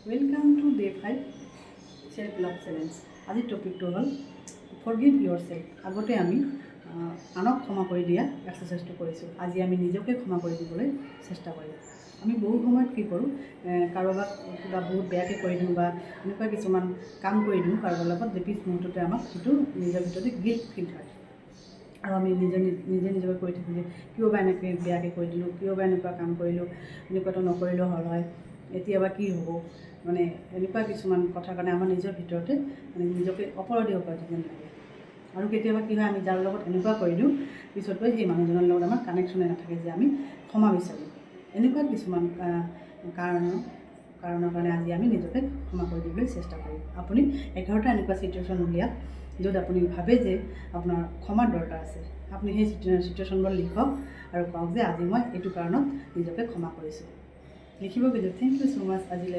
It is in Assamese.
Welcome to day 5 self love challenge. আজি টপিকটো হ'ল ফৰগিভ yourself. আগতে আমি আনক ক্ষমা কৰি দিয়া এক্সাৰচাইজটো কৰিছোঁ। আজি আমি নিজকে ক্ষমা কৰি দিবলৈ চেষ্টা কৰিম। আমি বহু সময়ত কি কৰোঁ, কাৰোবাক কিবা বহুত বেয়াকৈ কৰি দিওঁ বা এনেকুৱা কিছুমান কাম কৰি দিওঁ কাৰোবাৰ লগত যে পিছ মুহূৰ্ততে আমাক সেইটো নিজৰ ভিতৰতে গিল্ট ফিল হয়। আৰু আমি নিজে নিজকে কৈ থাকোঁ যে কিয় বা এনেকৈ বেয়াকৈ কৰি দিলোঁ, কিয় বা এনেকুৱা কাম কৰিলোঁ, এনেকুৱাটো নকৰিলেও হ'ল হয়, এতিয়া বা কি হ'ব, মানে এনেকুৱা কিছুমান কথাৰ কাৰণে আমাৰ নিজৰ ভিতৰতে মানে নিজকে অপৰাধী যেন লাগে। আৰু কেতিয়াবা কি হয়, আমি যাৰ লগত এনেকুৱা কৰি দিওঁ পিছত গৈ সেই মানুহজনৰ লগত আমাৰ কানেকশ্যনে নাথাকে যে আমি ক্ষমা বিচাৰোঁ। এনেকুৱা কিছুমান কাৰণৰ কাৰণে আজি আমি নিজকে ক্ষমা কৰি দিবলৈ চেষ্টা কৰিম। আপুনি 11টা এনেকুৱা চিটুৱেশ্যন উলিয়াওক য'ত আপুনি ভাবে যে আপোনাৰ ক্ষমাৰ দৰকাৰ আছে। আপুনি সেই চিটুৱেশ্যনবোৰ লিখক আৰু কওক যে আজি মই এইটো কাৰণত নিজকে ক্ষমা কৰিছোঁ। লিখিব কিন্তু থেংক ইউ ছ' মাছ আজিলৈ।